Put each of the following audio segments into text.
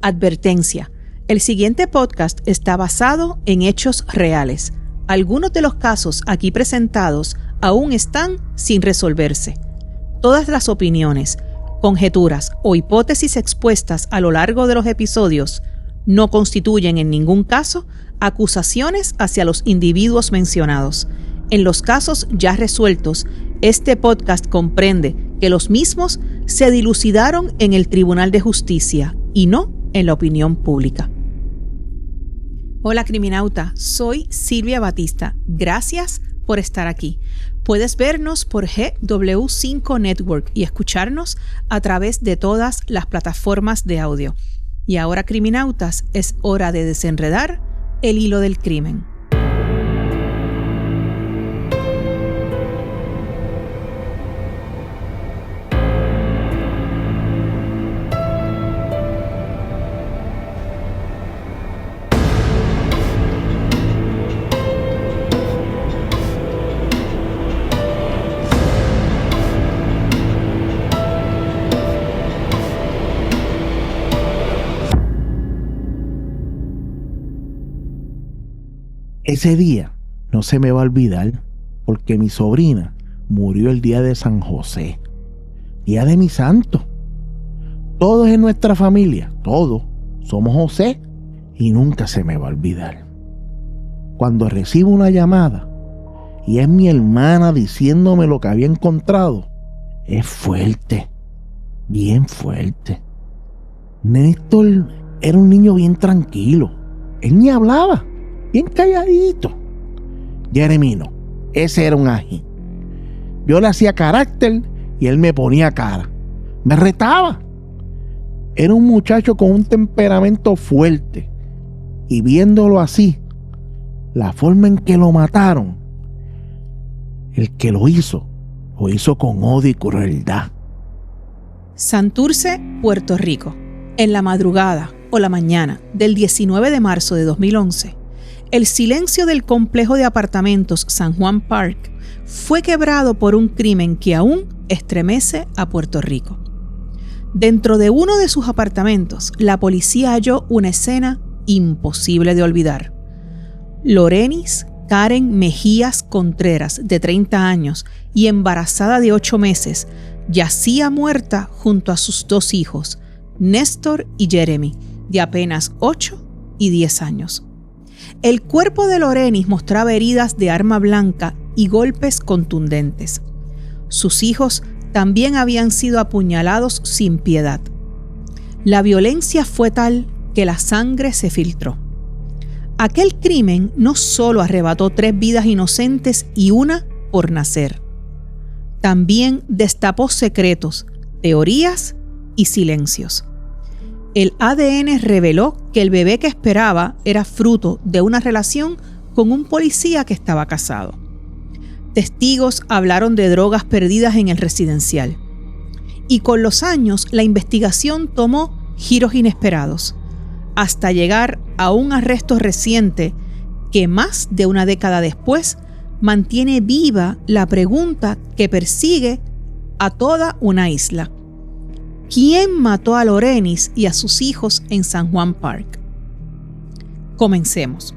Advertencia: el siguiente podcast está basado en hechos reales. Algunos de los casos aquí presentados aún están sin resolverse. Todas las opiniones, conjeturas o hipótesis expuestas a lo largo de los episodios no constituyen en ningún caso acusaciones hacia los individuos mencionados. En los casos ya resueltos, este podcast comprende que los mismos se dilucidaron en el Tribunal de Justicia y no en la opinión pública. Hola criminauta, soy Silvia Batista. Gracias por estar aquí. Puedes vernos por GW5 Network y escucharnos a través de todas las plataformas de audio. Y ahora, criminautas, es hora de desenredar el hilo del crimen. Ese día no se me va a olvidar porque mi sobrina murió el día de San José, día de mi santo. Todos en nuestra familia, todos, somos José y nunca se me va a olvidar. Cuando recibo una llamada y es mi hermana diciéndome lo que había encontrado, es fuerte, bien fuerte. Néstor era un niño bien tranquilo, él ni hablaba. Bien calladito. Jeremy no, ese era un ají. Yo le hacía carácter y él me ponía cara. Me retaba. Era un muchacho con un temperamento fuerte. Y viéndolo así, la forma en que lo mataron, el que lo hizo con odio y crueldad. Santurce, Puerto Rico. En la madrugada o la mañana del 19 de marzo de 2011, el silencio del complejo de apartamentos San Juan Park fue quebrado por un crimen que aún estremece a Puerto Rico. Dentro de uno de sus apartamentos, la policía halló una escena imposible de olvidar. Lorenis Karen Mejías Contreras, de 30 años y embarazada de 8 meses, yacía muerta junto a sus 2 hijos, Néstor y Jeremy, de apenas 8 y 10 años. El cuerpo de Lorenis mostraba heridas de arma blanca y golpes contundentes. Sus hijos también habían sido apuñalados sin piedad. La violencia fue tal que la sangre se filtró. Aquel crimen no solo arrebató 3 vidas inocentes y una por nacer. También destapó secretos, teorías y silencios. El ADN reveló que el bebé que esperaba era fruto de una relación con un policía que estaba casado. Testigos hablaron de drogas perdidas en el residencial. Y con los años, la investigación tomó giros inesperados, hasta llegar a un arresto reciente que más de una década después mantiene viva la pregunta que persigue a toda una isla. ¿Quién mató a Lorenis y a sus hijos en San Juan Park? Comencemos.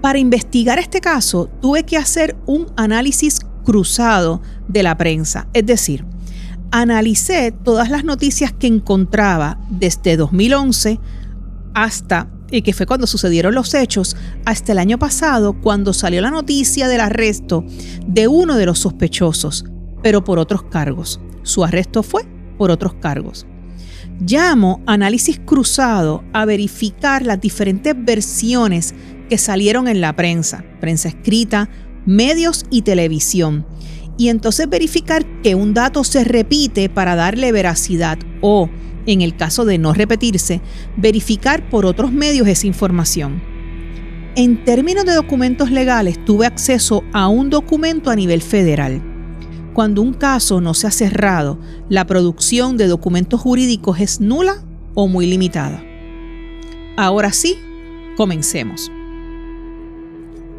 Para investigar este caso, tuve que hacer un análisis cruzado de la prensa, es decir, analicé todas las noticias que encontraba desde 2011 hasta, que fue cuando sucedieron los hechos, hasta el año pasado, cuando salió la noticia del arresto de uno de los sospechosos, pero por otros cargos. Su arresto fue por otros cargos. Llamo análisis cruzado a verificar las diferentes versiones que salieron en la prensa escrita, medios y televisión, y entonces verificar que un dato se repite para darle veracidad o, en el caso de no repetirse, verificar por otros medios esa información. En términos de documentos legales, tuve acceso a un documento a nivel federal. Cuando un caso no se ha cerrado, la producción de documentos jurídicos es nula o muy limitada. Ahora sí, comencemos.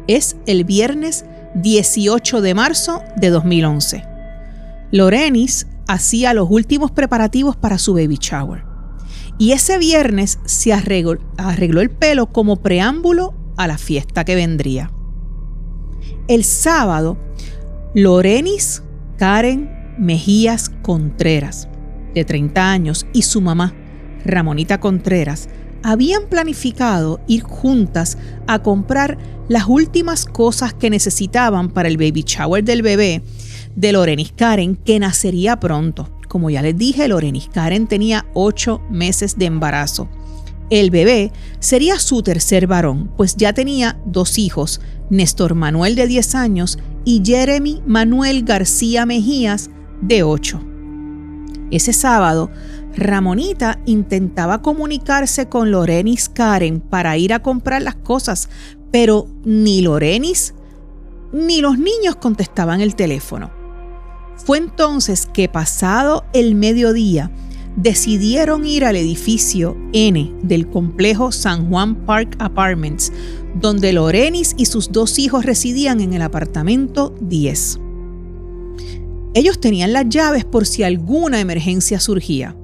Es el viernes 18 de marzo de 2011. Lorenis hacía los últimos preparativos para su baby shower. Y ese viernes se arregló el pelo como preámbulo a la fiesta que vendría. El sábado, Lorenis Karen Mejías Contreras, de 30 años, y su mamá, Ramonita Contreras, habían planificado ir juntas a comprar las últimas cosas que necesitaban para el baby shower del bebé de Lorenis Karen, que nacería pronto. Como ya les dije, Lorenis Karen tenía 8 meses de embarazo. El bebé sería su tercer varón, pues ya tenía 2 hijos, Néstor Manuel de 10 años y Jeremy Manuel García Mejías de 8. Ese sábado, Ramonita intentaba comunicarse con Lorenis Karen para ir a comprar las cosas, pero ni Lorenis ni los niños contestaban el teléfono. Fue entonces que, pasado el mediodía, decidieron ir al edificio N del complejo San Juan Park Apartments, donde Lorenis y sus 2 hijos residían en el apartamento 10. Ellos tenían las llaves por si alguna emergencia surgía.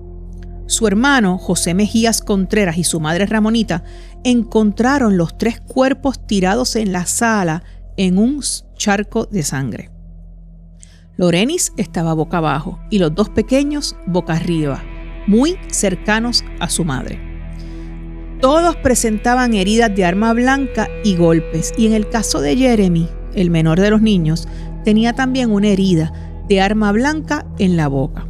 Su hermano, José Mejías Contreras, y su madre Ramonita encontraron los 3 cuerpos tirados en la sala en un charco de sangre. Lorenis estaba boca abajo y los 2 pequeños boca arriba, muy cercanos a su madre. Todos presentaban heridas de arma blanca y golpes, y en el caso de Jeremy, el menor de los niños, tenía también una herida de arma blanca en la boca.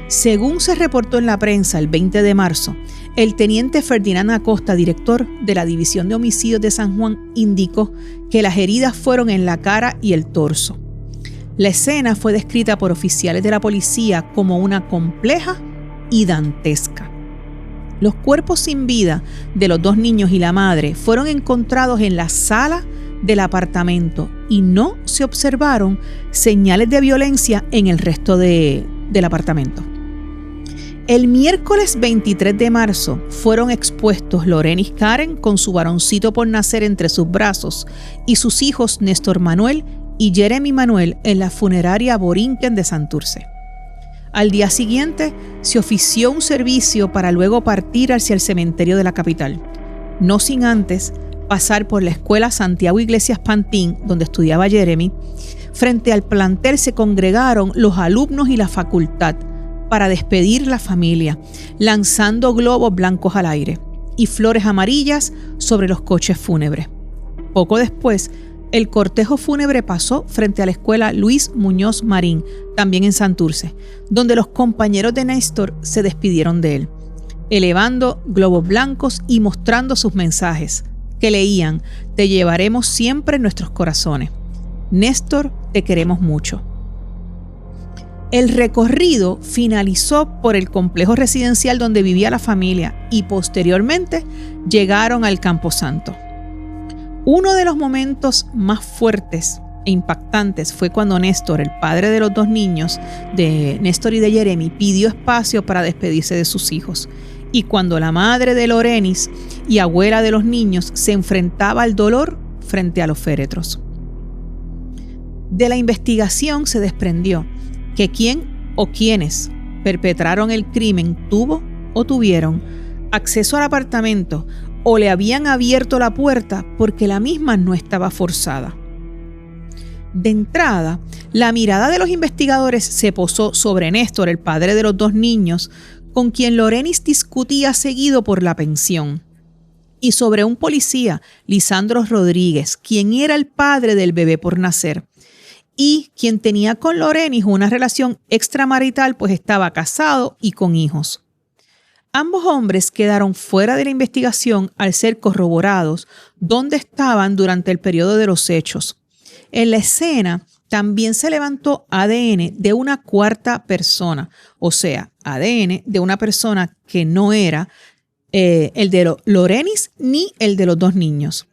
Según se reportó en la prensa el 20 de marzo, el teniente Ferdinand Acosta, director de la División de Homicidios de San Juan, indicó que las heridas fueron en la cara y el torso. La escena fue descrita por oficiales de la policía como una compleja y dantesca. Los cuerpos sin vida de los 2 niños y la madre fueron encontrados en la sala del apartamento y no se observaron señales de violencia en el resto del apartamento. El miércoles 23 de marzo fueron expuestos Lorenis Karen con su varoncito por nacer entre sus brazos y sus hijos Néstor Manuel y Jeremy Manuel en la funeraria Borinquen de Santurce. Al día siguiente se ofició un servicio para luego partir hacia el cementerio de la capital, no sin antes pasar por la escuela Santiago Iglesias Pantín, donde estudiaba Jeremy. Frente al plantel se congregaron los alumnos y la facultad para despedir la familia, lanzando globos blancos al aire y flores amarillas sobre los coches fúnebres. Poco después, el cortejo fúnebre pasó frente a la escuela Luis Muñoz Marín, también en Santurce, donde los compañeros de Néstor se despidieron de él, elevando globos blancos y mostrando sus mensajes, que leían: te llevaremos siempre en nuestros corazones. Néstor, te queremos mucho. El recorrido finalizó por el complejo residencial donde vivía la familia y posteriormente llegaron al Camposanto. Uno de los momentos más fuertes e impactantes fue cuando Néstor, el padre de los 2 niños, de Néstor y de Jeremy, pidió espacio para despedirse de sus hijos. Y cuando la madre de Lorenis y abuela de los niños se enfrentaba al dolor frente a los féretros. De la investigación se desprendió que quién o quiénes perpetraron el crimen tuvo o tuvieron acceso al apartamento o le habían abierto la puerta porque la misma no estaba forzada. De entrada, la mirada de los investigadores se posó sobre Néstor, el padre de los 2 niños, con quien Lorenis discutía seguido por la pensión, y sobre un policía, Lisandro Rodríguez, quien era el padre del bebé por nacer, y quien tenía con Lorenis una relación extramarital, pues estaba casado y con hijos. Ambos hombres quedaron fuera de la investigación al ser corroborados dónde estaban durante el periodo de los hechos. En la escena también se levantó ADN de una 4ª persona, o sea, ADN de una persona que no era el de Lorenis ni el de los 2 niños.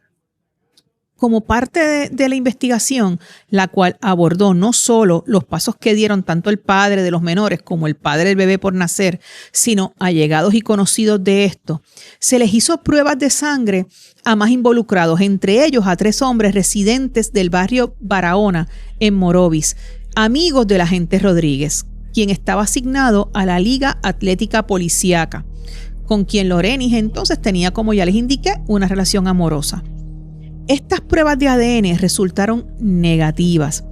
Como parte de la investigación, la cual abordó no solo los pasos que dieron tanto el padre de los menores como el padre del bebé por nacer, sino allegados y conocidos de esto, se les hizo pruebas de sangre a más involucrados, entre ellos a 3 hombres residentes del barrio Barahona, en Morovis, amigos del agente Rodríguez, quien estaba asignado a la Liga Atlética Policíaca, con quien Lorenis entonces tenía, como ya les indiqué, una relación amorosa. Estas pruebas de ADN resultaron negativas,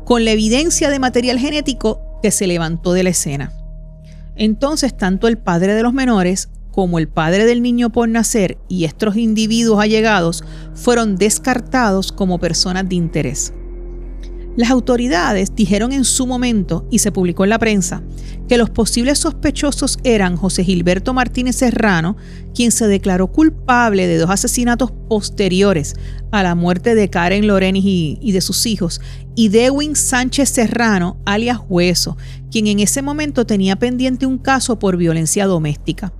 con la evidencia de material genético que se levantó de la escena. Entonces, tanto el padre de los menores como el padre del niño por nacer y estos individuos allegados fueron descartados como personas de interés. Las autoridades dijeron en su momento, y se publicó en la prensa, que los posibles sospechosos eran José Gilberto Martínez Serrano, quien se declaró culpable de 2 asesinatos posteriores a la muerte de Karen Lorenis y de sus hijos, y Dewin Sánchez Serrano, alias Hueso, quien en ese momento tenía pendiente un caso por violencia doméstica.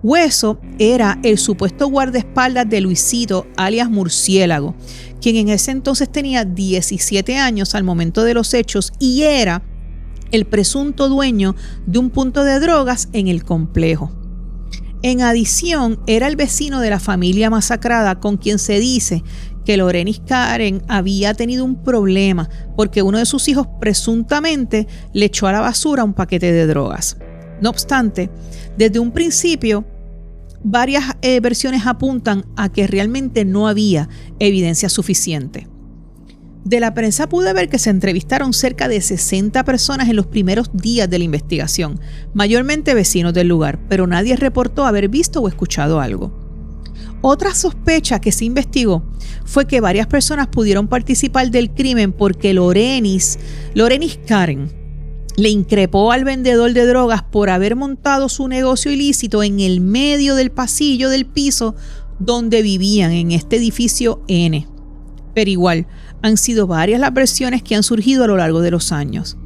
Hueso era el supuesto guardaespaldas de Luisito, alias Murciélago, quien en ese entonces tenía 17 años al momento de los hechos y era el presunto dueño de un punto de drogas en el complejo. En adición, era el vecino de la familia masacrada con quien se dice que Lorenis Karen había tenido un problema porque uno de sus hijos presuntamente le echó a la basura un paquete de drogas. No obstante, desde un principio, varias versiones apuntan a que realmente no había evidencia suficiente. De la prensa pude ver que se entrevistaron cerca de 60 personas en los primeros días de la investigación, mayormente vecinos del lugar, pero nadie reportó haber visto o escuchado algo. Otra sospecha que se investigó fue que varias personas pudieron participar del crimen porque Lorenis Karen le increpó al vendedor de drogas por haber montado su negocio ilícito en el medio del pasillo del piso donde vivían, en este edificio N. Pero igual, han sido varias las versiones que han surgido a lo largo de los años.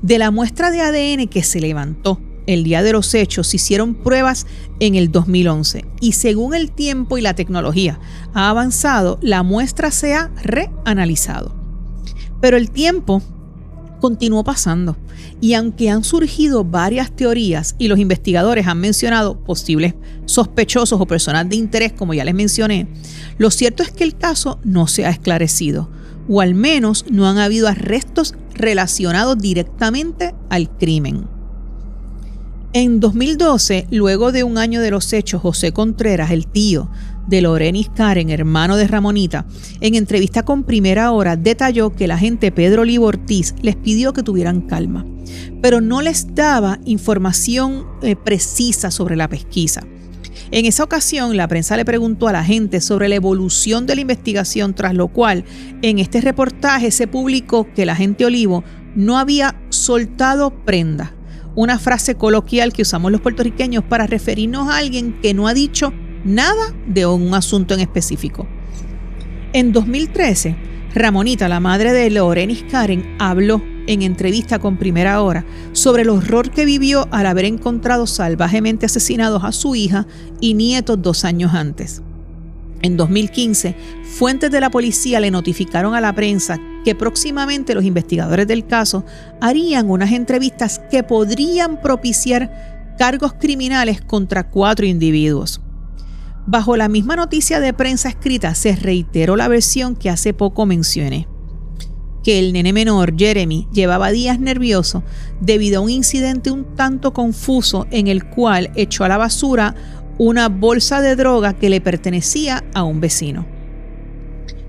De la muestra de ADN que se levantó el día de los hechos, se hicieron pruebas en el 2011 y según el tiempo y la tecnología ha avanzado, la muestra se ha reanalizado. Pero el tiempo continuó pasando y aunque han surgido varias teorías y los investigadores han mencionado posibles sospechosos o personas de interés, como ya les mencioné, lo cierto es que el caso no se ha esclarecido o al menos no han habido arrestos relacionados directamente al crimen. En 2012, luego de un año de los hechos, José Contreras, el tío de Lorenis Karen, hermano de Ramonita, en entrevista con Primera Hora detalló que el agente Pedro Olivo Ortiz les pidió que tuvieran calma, pero no les daba información precisa sobre la pesquisa. En esa ocasión, la prensa le preguntó a la agente sobre la evolución de la investigación, tras lo cual en este reportaje se publicó que el agente Olivo no había soltado prenda, una frase coloquial que usamos los puertorriqueños para referirnos a alguien que no ha dicho nada de un asunto en específico. En 2013, Ramonita, la madre de Lorenis Karen, habló en entrevista con Primera Hora sobre el horror que vivió al haber encontrado salvajemente asesinados a su hija y nietos 2 años antes. En 2015, fuentes de la policía le notificaron a la prensa que próximamente los investigadores del caso harían unas entrevistas que podrían propiciar cargos criminales contra 4 individuos. Bajo la misma noticia de prensa escrita se reiteró la versión que hace poco mencioné, que el nene menor, Jeremy, llevaba días nervioso debido a un incidente un tanto confuso en el cual echó a la basura una bolsa de droga que le pertenecía a un vecino.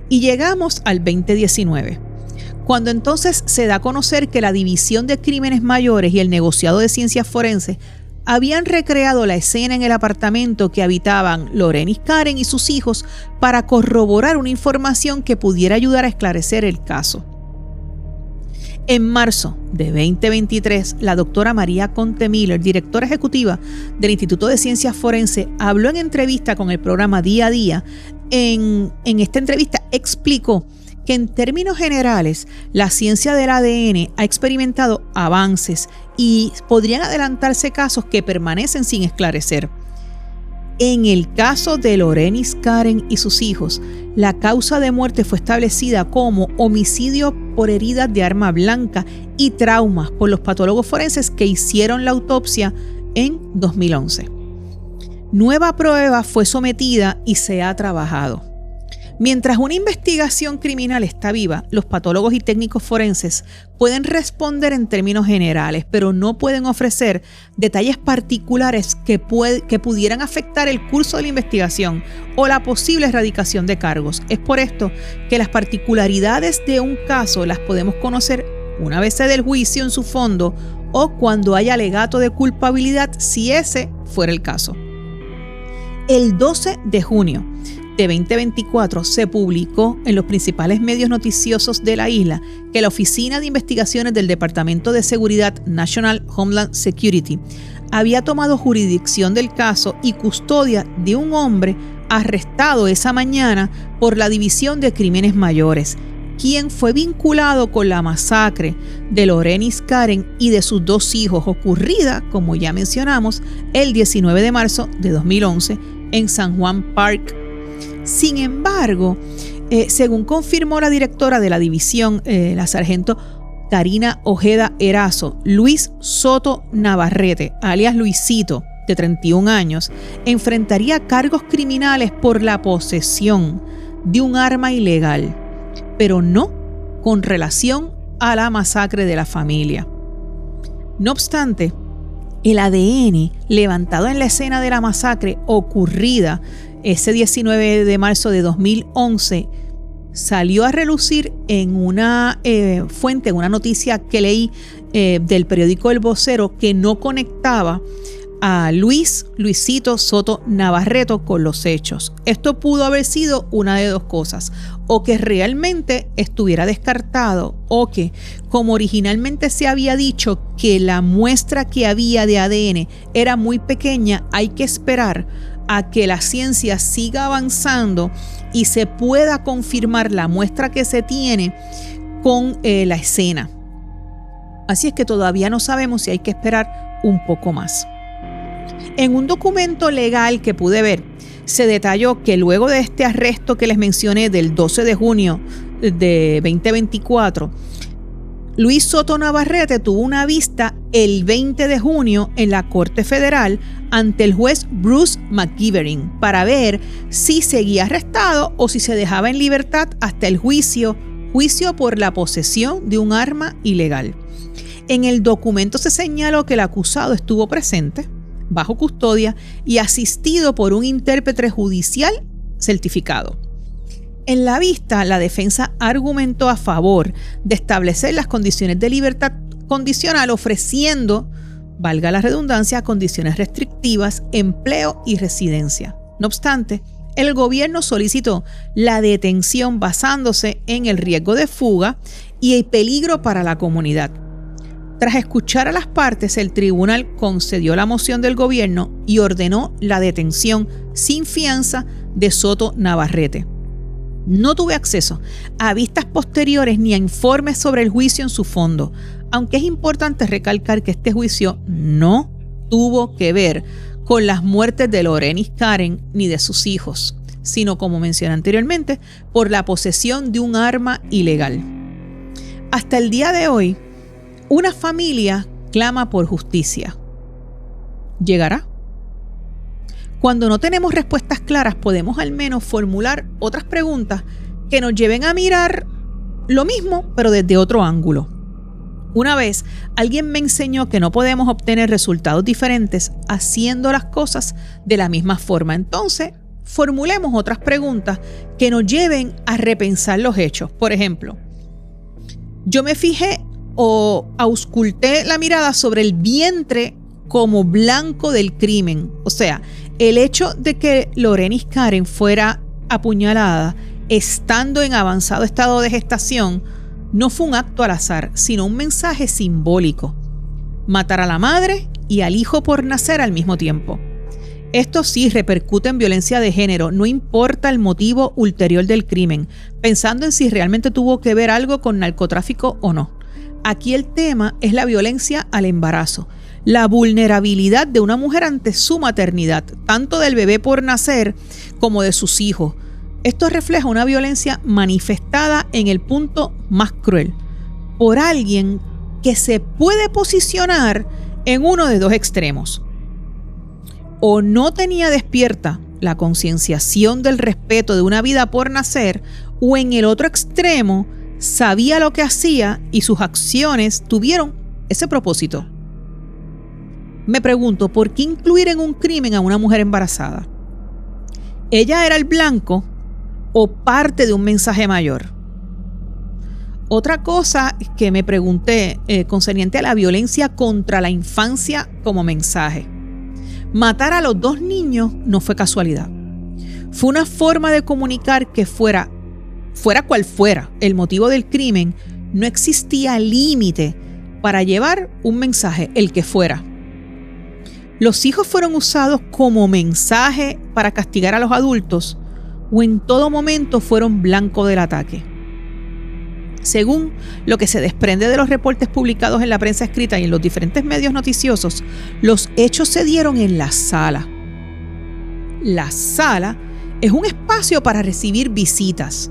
Y llegamos al 2019, cuando entonces se da a conocer que la División de Crímenes Mayores y el Negociado de Ciencias Forenses habían recreado la escena en el apartamento que habitaban Lorenis Karen y sus hijos para corroborar una información que pudiera ayudar a esclarecer el caso. En marzo de 2023, la doctora María Conte Miller, directora ejecutiva del Instituto de Ciencias Forenses, habló en entrevista con el programa Día a Día. En esta entrevista explicó que en términos generales, la ciencia del ADN ha experimentado avances y podrían adelantarse casos que permanecen sin esclarecer. En el caso de Lorenis Karen y sus hijos, la causa de muerte fue establecida como homicidio por heridas de arma blanca y traumas por los patólogos forenses que hicieron la autopsia en 2011. Nueva prueba fue sometida y se ha trabajado. Mientras una investigación criminal está viva, los patólogos y técnicos forenses pueden responder en términos generales, pero no pueden ofrecer detalles particulares que pudieran afectar el curso de la investigación o la posible erradicación de cargos. Es por esto que las particularidades de un caso las podemos conocer una vez se dé el juicio en su fondo o cuando haya alegato de culpabilidad, si ese fuera el caso. El 12 de junio de 2024 se publicó en los principales medios noticiosos de la isla que la Oficina de Investigaciones del Departamento de Seguridad National Homeland Security había tomado jurisdicción del caso y custodia de un hombre arrestado esa mañana por la División de Crímenes Mayores, quien fue vinculado con la masacre de Lorenis Karen y de sus 2 hijos, ocurrida, como ya mencionamos, el 19 de marzo de 2011 en San Juan Park. Sin embargo, según confirmó la directora de la división, la sargento Karina Ojeda Erazo, Luis Soto Navarrete, alias Luisito, de 31 años, enfrentaría cargos criminales por la posesión de un arma ilegal, pero no con relación a la masacre de la familia. No obstante, el ADN levantado en la escena de la masacre ocurrida ese 19 de marzo de 2011 salió a relucir en una fuente, en una noticia que leí del periódico El Vocero, que no conectaba a Luisito Soto Navarrete con los hechos. Esto pudo haber sido una de 2 cosas: o que realmente estuviera descartado, o que, como originalmente se había dicho que la muestra que había de ADN era muy pequeña, hay que esperar a que la ciencia siga avanzando y se pueda confirmar la muestra que se tiene con la escena. Así es que todavía no sabemos si hay que esperar un poco más. En un documento legal que pude ver, se detalló que luego de este arresto que les mencioné del 12 de junio de 2024, Luis Soto Navarrete tuvo una vista el 20 de junio en la Corte Federal ante el juez Bruce McGivern para ver si seguía arrestado o si se dejaba en libertad hasta el juicio por la posesión de un arma ilegal. En el documento se señaló que el acusado estuvo presente, bajo custodia y asistido por un intérprete judicial certificado. En la vista, la defensa argumentó a favor de establecer las condiciones de libertad condicional, ofreciendo, valga la redundancia, condiciones restrictivas, empleo y residencia. No obstante, el gobierno solicitó la detención basándose en el riesgo de fuga y el peligro para la comunidad. Tras escuchar a las partes, el tribunal concedió la moción del gobierno y ordenó la detención sin fianza de Soto Navarrete. No tuve acceso a vistas posteriores ni a informes sobre el juicio en su fondo, aunque es importante recalcar que este juicio no tuvo que ver con las muertes de Lorenis Karen ni de sus hijos, sino, como mencioné anteriormente, por la posesión de un arma ilegal. Hasta el día de hoy, una familia clama por justicia. ¿Llegará? Cuando no tenemos respuestas claras, podemos al menos formular otras preguntas que nos lleven a mirar lo mismo, pero desde otro ángulo. Una vez, alguien me enseñó que no podemos obtener resultados diferentes haciendo las cosas de la misma forma. Entonces, formulemos otras preguntas que nos lleven a repensar los hechos. Por ejemplo, yo me fijé o ausculté la mirada sobre el vientre como blanco del crimen. O sea, el hecho de que Lorenis Karen fuera apuñalada estando en avanzado estado de gestación no fue un acto al azar, sino un mensaje simbólico. Matar a la madre y al hijo por nacer al mismo tiempo. Esto sí repercute en violencia de género, no importa el motivo ulterior del crimen, pensando en si realmente tuvo que ver algo con narcotráfico o no. Aquí el tema es la violencia al embarazo, la vulnerabilidad de una mujer ante su maternidad, tanto del bebé por nacer como de sus hijos. Esto refleja una violencia manifestada en el punto más cruel, por alguien que se puede posicionar en uno de 2 extremos. O no tenía despierta la concienciación del respeto de una vida por nacer, o en el otro extremo, sabía lo que hacía y sus acciones tuvieron ese propósito. Me pregunto, ¿por qué incluir en un crimen a una mujer embarazada? ¿Ella era el blanco o parte de un mensaje mayor? Otra cosa que me pregunté concerniente a la violencia contra la infancia como mensaje. Matar a los 2 niños no fue casualidad. Fue una forma de comunicar que fuera cual fuera el motivo del crimen, no existía límite para llevar un mensaje, el que fuera. Los hijos fueron usados como mensaje para castigar a los adultos o en todo momento fueron blanco del ataque. Según lo que se desprende de los reportes publicados en la prensa escrita y en los diferentes medios noticiosos, los hechos se dieron en la sala. La sala es un espacio para recibir visitas,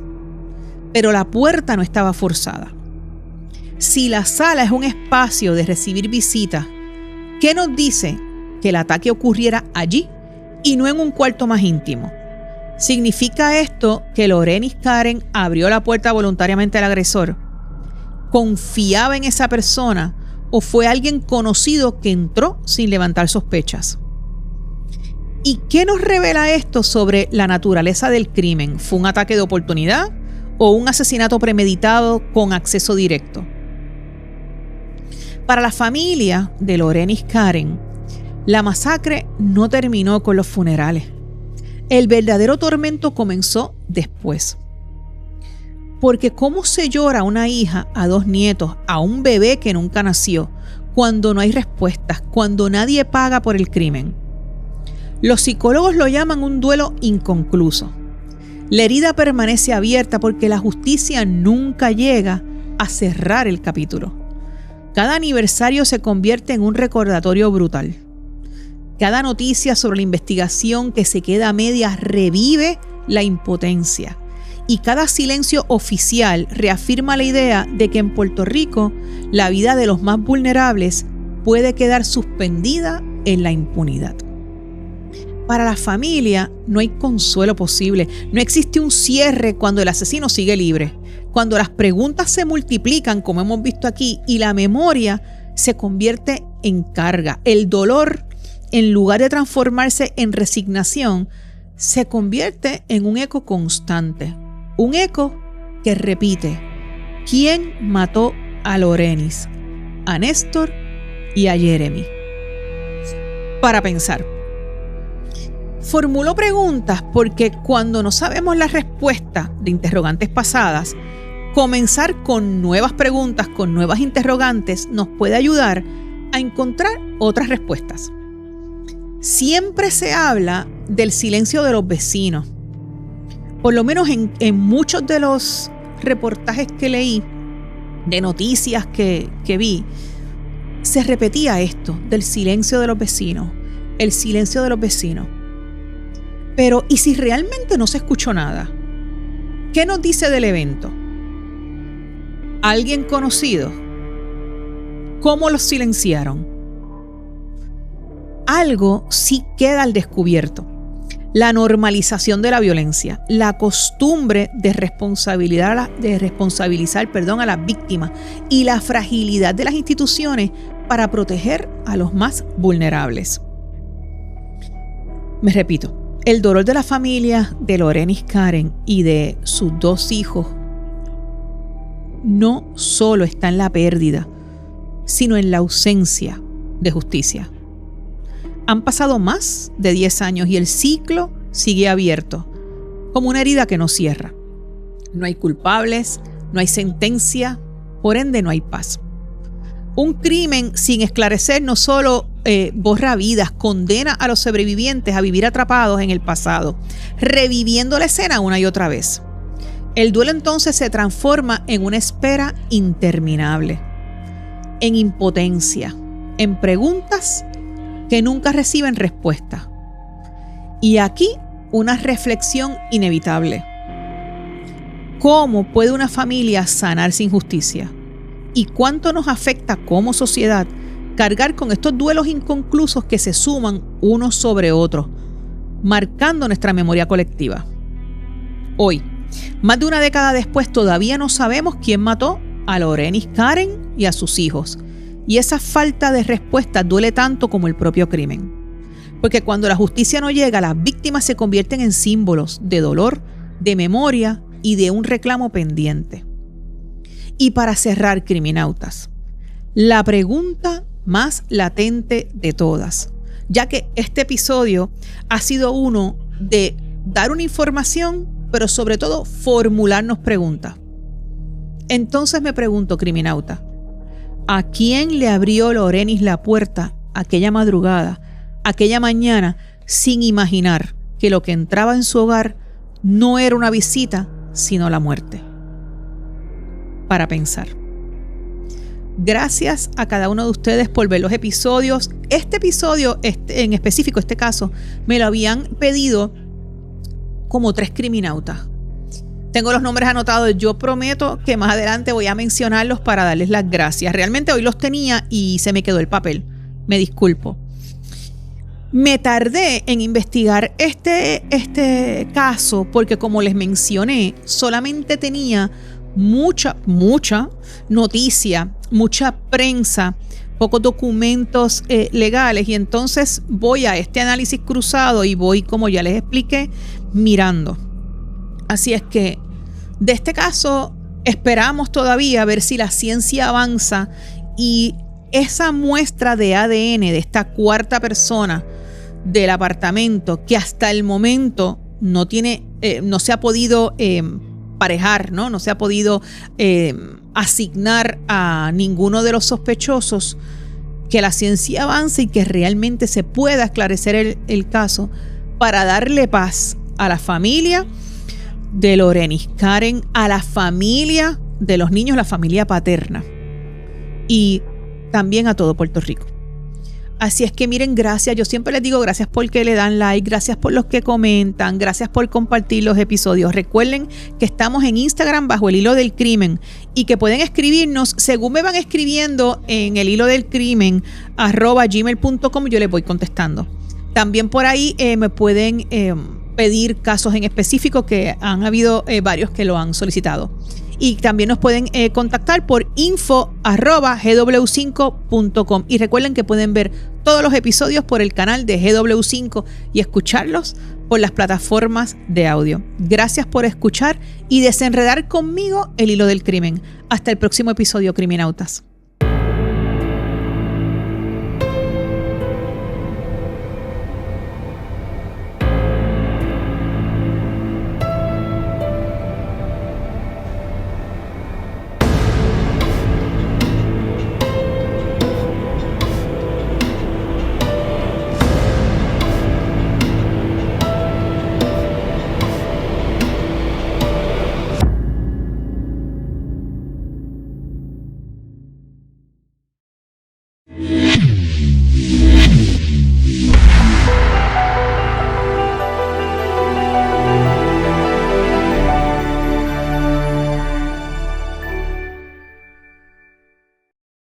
pero la puerta no estaba forzada. Si la sala es un espacio de recibir visitas, ¿qué nos dice que el ataque ocurriera allí y no en un cuarto más íntimo? ¿Significa esto que Lorenis Karen abrió la puerta voluntariamente al agresor? ¿Confiaba en esa persona o fue alguien conocido que entró sin levantar sospechas? ¿Y qué nos revela esto sobre la naturaleza del crimen? ¿Fue un ataque de oportunidad o un asesinato premeditado con acceso directo? Para la familia de Lorenis Karen, la masacre no terminó con los funerales. El verdadero tormento comenzó después. Porque ¿cómo se llora a una hija, a 2 nietos, a un bebé que nunca nació, cuando no hay respuestas, cuando nadie paga por el crimen? Los psicólogos lo llaman un duelo inconcluso. La herida permanece abierta porque la justicia nunca llega a cerrar el capítulo. Cada aniversario se convierte en un recordatorio brutal. Cada noticia sobre la investigación que se queda a medias revive la impotencia. Y cada silencio oficial reafirma la idea de que en Puerto Rico la vida de los más vulnerables puede quedar suspendida en la impunidad. Para la familia no hay consuelo posible. No existe un cierre cuando el asesino sigue libre. Cuando las preguntas se multiplican, como hemos visto aquí, y la memoria se convierte en carga. El dolor, en lugar de transformarse en resignación, se convierte en un eco constante. Un eco que repite: ¿quién mató a Lorenis, a Néstor y a Jeremy? Para pensar. Formulo preguntas porque cuando no sabemos la respuesta de interrogantes pasadas, comenzar con nuevas preguntas, con nuevas interrogantes, nos puede ayudar a encontrar otras respuestas. Siempre se habla del silencio de los vecinos. Por lo menos en muchos de los reportajes que leí, de noticias que vi, se repetía esto del silencio de los vecinos, el silencio de los vecinos. Pero, ¿y si realmente no se escuchó nada? ¿Qué nos dice del evento? ¿Alguien conocido? ¿Cómo los silenciaron? Algo sí queda al descubierto. La normalización de la violencia, la costumbre de responsabilizar a las víctimas y la fragilidad de las instituciones para proteger a los más vulnerables. Me repito, el dolor de la familia de Lorenis Karen y de sus 2 hijos no solo está en la pérdida, sino en la ausencia de justicia. Han pasado más de 10 años y el ciclo sigue abierto, como una herida que no cierra. No hay culpables, no hay sentencia, por ende no hay paz. Un crimen sin esclarecer no solo borra vidas, condena a los sobrevivientes a vivir atrapados en el pasado, reviviendo la escena una y otra vez. El duelo entonces se transforma en una espera interminable, en impotencia, en preguntas que nunca reciben respuesta. Y aquí una reflexión inevitable. ¿Cómo puede una familia sanar sin justicia? ¿Y cuánto nos afecta como sociedad cargar con estos duelos inconclusos que se suman unos sobre otros? marcando nuestra memoria colectiva. Hoy, más de una década después, todavía no sabemos quién mató a Lorenis Karen y a sus hijos. Y esa falta de respuesta duele tanto como el propio crimen. Porque cuando la justicia no llega, las víctimas se convierten en símbolos de dolor, de memoria y de un reclamo pendiente. Y para cerrar, criminautas, la pregunta más latente de todas, ya que este episodio ha sido uno de dar una información, pero sobre todo formularnos preguntas. Entonces me pregunto, criminauta, ¿a quién le abrió Lorenis la puerta aquella madrugada, aquella mañana, sin imaginar que lo que entraba en su hogar no era una visita, sino la muerte? Para pensar. Gracias a cada uno de ustedes por ver los episodios. Este episodio, en específico, este caso, me lo habían pedido como 3 criminautas. Tengo los nombres anotados. Yo prometo que más adelante voy a mencionarlos para darles las gracias. Realmente hoy los tenía y se me quedó el papel. Me disculpo. Me tardé en investigar este caso porque, como les mencioné, solamente tenía mucha noticia, mucha prensa, pocos documentos legales, y entonces voy a este análisis cruzado y voy, como ya les expliqué, mirando. Así es que de este caso esperamos todavía a ver si la ciencia avanza y esa muestra de ADN de esta cuarta persona del apartamento, que hasta el momento no se ha podido parejar, no se ha podido asignar a ninguno de los sospechosos, que la ciencia avance y que realmente se pueda esclarecer el caso para darle paz a la familia de Lorenis Karen, a la familia de los niños, la familia paterna, y también a todo Puerto Rico. Así es que miren, gracias. Yo siempre les digo gracias porque le dan like, gracias por los que comentan, gracias por compartir los episodios. Recuerden que estamos en Instagram bajo el Hilo del Crimen y que pueden escribirnos según me van escribiendo en el Hilo del Crimen @gmail.com. Yo les voy contestando. También por ahí me pueden pedir casos en específico, que han habido varios que lo han solicitado. Y también nos pueden contactar por info@gw5.com. Y recuerden que pueden ver todos los episodios por el canal de GW5 y escucharlos por las plataformas de audio. Gracias por escuchar y desenredar conmigo el hilo del crimen. Hasta el próximo episodio, criminautas.